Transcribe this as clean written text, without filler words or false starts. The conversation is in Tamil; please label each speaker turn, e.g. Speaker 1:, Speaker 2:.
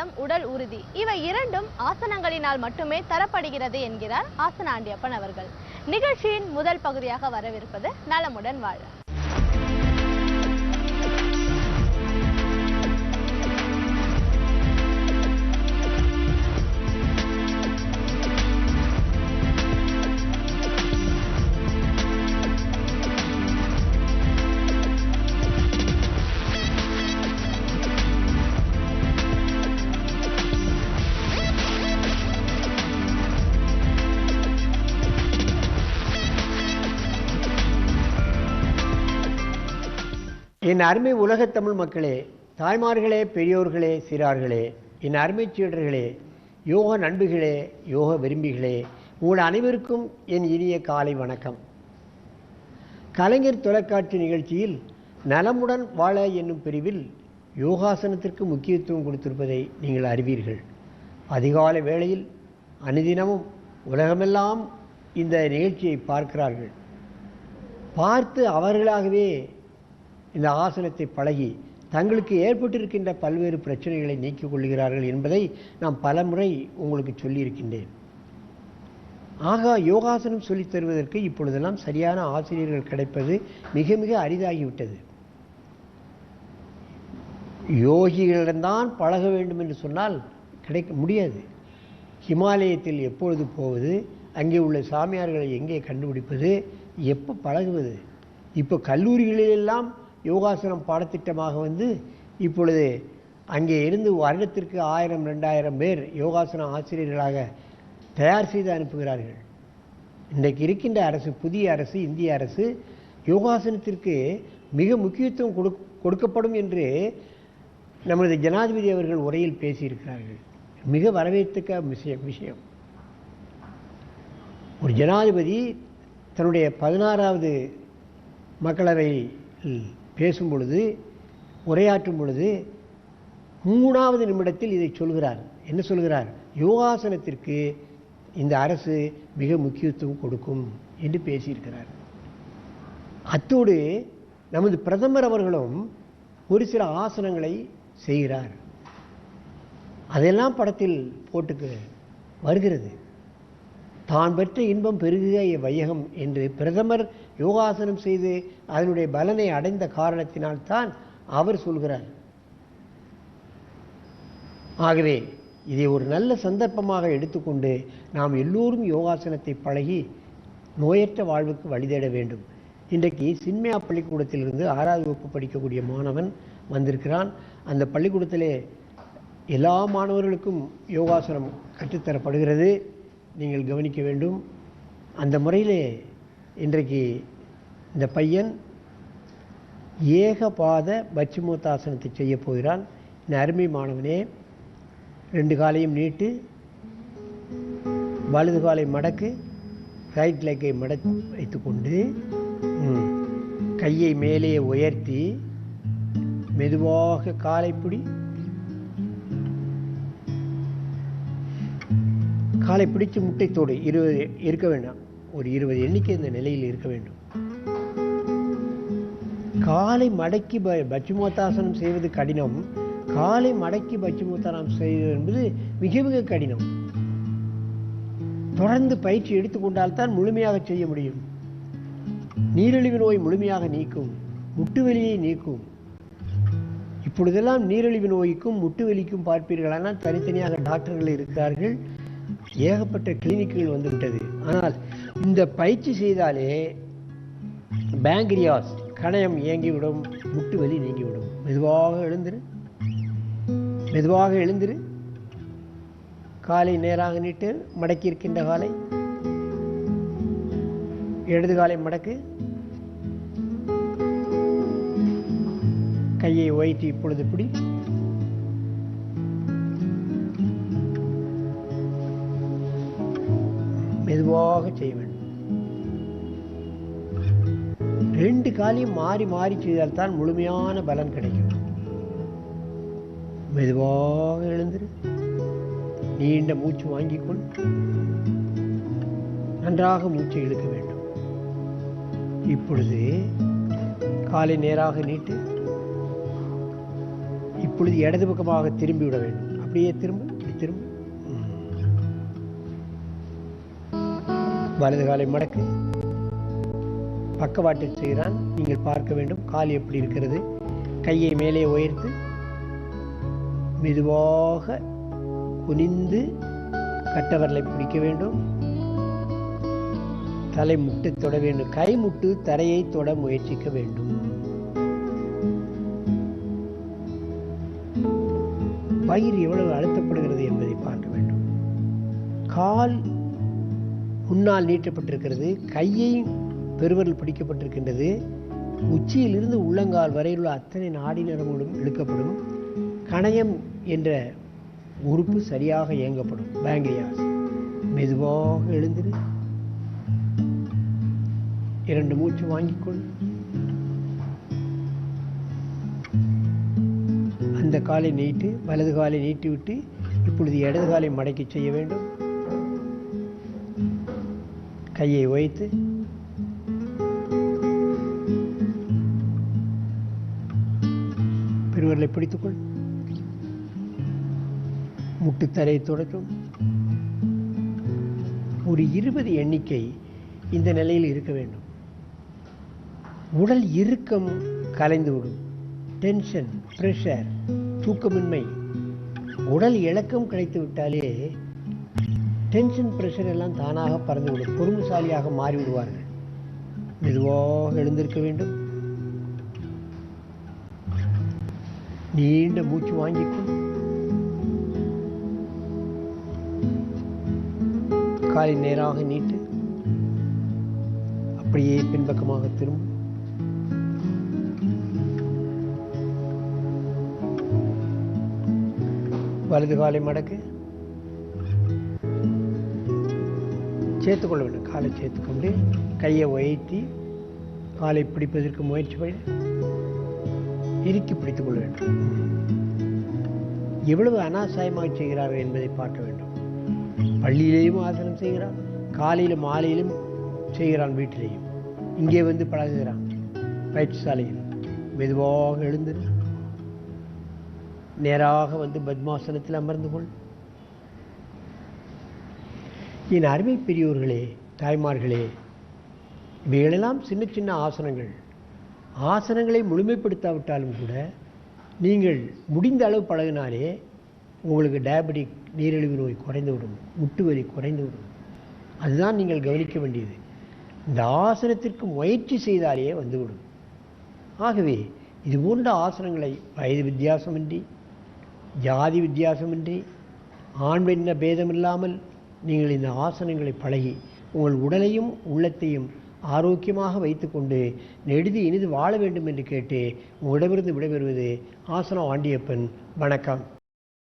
Speaker 1: பலம், உடல் உறுதி இவை இரண்டும் ஆசனங்களினால் மட்டுமே தரப்படுகிறது என்கிறார் ஆசன ஆண்டியப்பன் அவர்கள். நிகழ்ச்சியின் முதல் பகுதியாக வரவிருப்பது நலமுடன் வாழ.
Speaker 2: என் அருமை உலகத் தமிழ் மக்களே, தாய்மார்களே, பெரியோர்களே, சிறார்களே, என் அருமை சீடர்களே, யோக நண்பர்களே, யோக விரும்பிகளே, உங்கள் அனைவருக்கும் என் இனிய காலை வணக்கம். கலைஞர் தொலைக்காட்சி நிகழ்ச்சியில் நலமுடன் வாழ என்னும் பிரிவில் யோகாசனத்திற்கு முக்கியத்துவம் கொடுத்திருப்பதை நீங்கள் அறிவீர்கள். அதிகாலை வேளையில் அனுதினமும் உலகமெல்லாம் இந்த நிகழ்ச்சியை பார்க்கிறார்கள். பார்த்து அவர்களாகவே இந்த ஆசனத்தை பழகி தங்களுக்கு ஏற்பட்டிருக்கின்ற பல்வேறு பிரச்சனைகளை நீக்கிக் கொள்கிறார்கள் என்பதை நான் பலமுறை உங்களுக்கு சொல்லியிருக்கின்றேன். ஆக யோகாசனம் சொல்லித் தருவதற்கு இப்பொழுதெல்லாம் சரியான ஆசிரியர்கள் கிடைப்பது மிக மிக அரிதாகிவிட்டது. யோகிகளிடம்தான் பழக வேண்டும் என்று சொன்னால் கிடைக்க முடியாது. ஹிமாலயத்தில் எப்பொழுது போவது, அங்கே உள்ள சாமியார்களை எங்கே கண்டுபிடிப்பது, எப்போ பழகுவது? இப்போ கல்லூரிகளிலெல்லாம் யோகாசனம் பாடத்திட்டமாக வந்து இப்பொழுது அங்கே இருந்து வருடத்திற்கு 1000-2000 பேர் யோகாசன ஆசிரியர்களாக தயார் செய்து அனுப்புகிறார்கள். இன்றைக்கு இருக்கின்ற அரசு, புதிய அரசு, இந்திய அரசு யோகாசனத்திற்கு மிக முக்கியத்துவம் கொடுக்கப்படும் என்று நமது ஜனாதிபதி அவர்கள் உரையில் பேசியிருக்கிறார்கள். மிக வரவேற்க விஷயம். ஒரு ஜனாதிபதி தன்னுடைய 16வது மக்களவையில் பேசும் பொழுது, உரையாற்றும் பொழுது 3வது நிமிடத்தில் இதை சொல்கிறார். என்ன சொல்கிறார்? யோகாசனத்திற்கு இந்த அரசு மிக முக்கியத்துவம் கொடுக்கும் என்று பேசியிருக்கிறார். அத்தோடு நமது பிரதமர் அவர்களும் ஒரு சில ஆசனங்களை செய்கிறார். அதெல்லாம் படத்தில் போட்டுக்கு வருகிறது. தான் பெற்ற இன்பம் பெருகுக வையகம் என்று பிரதமர் யோகாசனம் செய்து அதனுடைய பலனை அடைந்த காரணத்தினால்தான் அவர் சொல்கிறார். ஆகவே இதை ஒரு நல்ல சந்தர்ப்பமாக எடுத்துக்கொண்டு நாம் எல்லோரும் யோகாசனத்தை பழகி நோயற்ற வாழ்வுக்கு வழிதேட வேண்டும். இன்றைக்கு சின்மயா பள்ளிக்கூடத்திலிருந்து 6வது வகுப்பு படிக்கக்கூடிய மாணவன் வந்திருக்கிறான். அந்த பள்ளிக்கூடத்திலே எல்லா மாணவர்களுக்கும் யோகாசனம் கற்றுத்தரப்படுகிறது. நீங்கள் கவனிக்க வேண்டும். அந்த முறையிலே இன்றைக்கு இந்த பையன் ஏகபாத பச்சிமோத்தாசனத்தை செய்ய போகிறான். இந்த அருமை மாணவனே, 2 காலையும் நீட்டு, வலது காலை மடக்கு, ரைட் லெக்கை மடக்கி வைத்துக்கொண்டு கையை மேலே உயர்த்தி மெதுவாக காலை பிடி. காலை பிடிச்சு முட்டைத்தோடு 20 இருக்க வேண்டாம், ஒரு 20 எண்ணிக்கை இந்த நிலையில் இருக்க வேண்டும். காலை மடக்கி பச்சிமோத்தாசனம் செய்வது கடினம். காலை மடக்கி பச்சிமோத்தாசனம் செய்வது என்பது மிக மிக கடினம். தொடர்ந்து பயிற்சி எடுத்துக்கொண்டால்தான் முழுமையாக செய்ய முடியும். நீரிழிவு நோய் முழுமையாக நீக்கும், முட்டுவலியை நீக்கும். இப்பொழுதெல்லாம் நீரிழிவு நோய்க்கும் முட்டுவலிக்கும் பார்ப்பீர்களானால் தனித்தனியாக டாக்டர்கள் இருக்கிறார்கள். ஏகப்பட்ட கிளினிக்குகள் வந்துவிட்டது. ஆனால் இந்த பயிற்சி செய்தாலே பேங்க்ரியாஸ் கணையம் இயங்கிவிடும், முட்டுவலி நீங்கிவிடும். மெதுவாக எழுந்திரு, மெதுவாக எழுந்திரு. காலை நேராக நீட்டு, மடக்கி இருக்கின்ற காலை இடது காலை மடக்கு, கையை உயர்த்தி இப்பொழுது பிடி. மெதுவாக செய்ய வேண்டும். 2 காலையும் மாறி மாறி செய்தால்தான் முழுமையான பலன் கிடைக்கும். மெதுவாக எழுந்திரு, நீண்ட மூச்சு வாங்கிக்கொள், நன்றாக மூச்சை இழுக்க வேண்டும். இப்பொழுது காலை நேராக நீட்டு, இப்பொழுது இடது பக்கமாக திரும்பிவிட வேண்டும். அப்படியே திரும்ப, இப்படி திரும்ப. வலது காலை மடக்கு. பக்கவாட்டில் செய்கிறான். நீங்கள் பார்க்க வேண்டும் கால் எப்படி இருக்கிறது. கையை மேலே உயர்த்து மெதுவாக குனிந்து கட்டவரலை பிடிக்க வேண்டும். தலை முட்டை தொட வேண்டும். கை முட்டு தரையை தொட முயற்சிக்க வேண்டும். வயிறு எவ்வளவு அழுத்தப்படுகிறது என்பதை பார்க்க வேண்டும். கால் முன்னால் நீட்டப்பட்டிருக்கிறது. கையை பெருவரல் பிடிக்கப்பட்டிருக்கின்றது. உச்சியிலிருந்து உள்ளங்கால் வரையிலுள்ள அத்தனை நாடி நரம்புகளும் இழுக்கப்படும். கணையம் என்ற உறுப்பு சரியாக இயங்கப்படும். பேங்க்ரியாஸ். மெதுவாக எழுந்திரு. 2 மூச்சு வாங்கிக்கொள். அந்த காலை நீட்டு, வலது காலை நீட்டிவிட்டு இப்பொழுது இடது காலை மடக்கி செய்ய வேண்டும். கையை வைத்து பெருவரலை பிடித்துக்கொள். முட்டுத்தரை தொடக்கும். ஒரு 20 எண்ணிக்கை இந்த நிலையில் இருக்க வேண்டும். உடல் இறுக்கம் கலைந்துவிடும். டென்ஷன், பிரஷர், தூக்கமின்மை, உடல் இளக்கம் கிடைத்து விட்டாலே டென்ஷன் பிரஷர் எல்லாம் தானாக பறந்துவிடும். பொறுமைசாலியாக மாறிவிடுவார்கள். மெதுவாக எழுந்திருக்க வேண்டும். நீண்ட மூச்சு வாங்கிக்கும். காலை நேராக நீட்டு. அப்படியே பின்பக்கமாக திரும்ப. வலது காலை மடக்கு. சேர்த்துக்கொள்ள வேண்டும். காலை சேர்த்துக்கொண்டு கையை உயர்த்தி காலை பிடிப்பதற்கு முயற்சி பண்ணி இறுக்கி பிடித்துக் கொள்ள வேண்டும். எவ்வளவு அனாசாயமாக செய்கிறார்கள் என்பதை பார்க்க வேண்டும். பள்ளியிலேயும் ஆசனம் செய்கிறான், காலையிலும் மாலையிலும் செய்கிறான், வீட்டிலேயும் இங்கே வந்து பழகுகிறான் பயிற்சி சாலையில். மெதுவாக எழுந்து நேராக வந்து பத்மாசனத்தில் அமர்ந்து கொள். என் அருமை பெரியோர்களே, தாய்மார்களே, இவைகளெல்லாம் சின்ன சின்ன ஆசனங்கள். ஆசனங்களை முழுமைப்படுத்தாவிட்டாலும் கூட நீங்கள் முடிந்த அளவு பழகினாலே உங்களுக்கு டயபெட்டிக் நீரிழிவு நோய் குறைந்துவிடும், முட்டு வலி குறைந்துவிடும். அதுதான் நீங்கள் கவனிக்க வேண்டியது. இந்த ஆசனத்திற்கு முயற்சி செய்தாலே வந்துவிடும். ஆகவே இது போன்ற ஆசனங்களை வயது வித்தியாசமின்றி, ஜாதி வித்தியாசமின்றி, ஆண் பெண்ண பேதமில்லாமல் நீங்கள் இந்த ஆசனங்களை பழகி உங்கள் உடலையும் உள்ளத்தையும் ஆரோக்கியமாக வைத்துக்கொண்டு நெடுது இனிது வாழ வேண்டும் என்று கேட்டு உங்களிடமிருந்து விடைபெறுவது ஆசனம் ஆண்டியப்பன். வணக்கம்.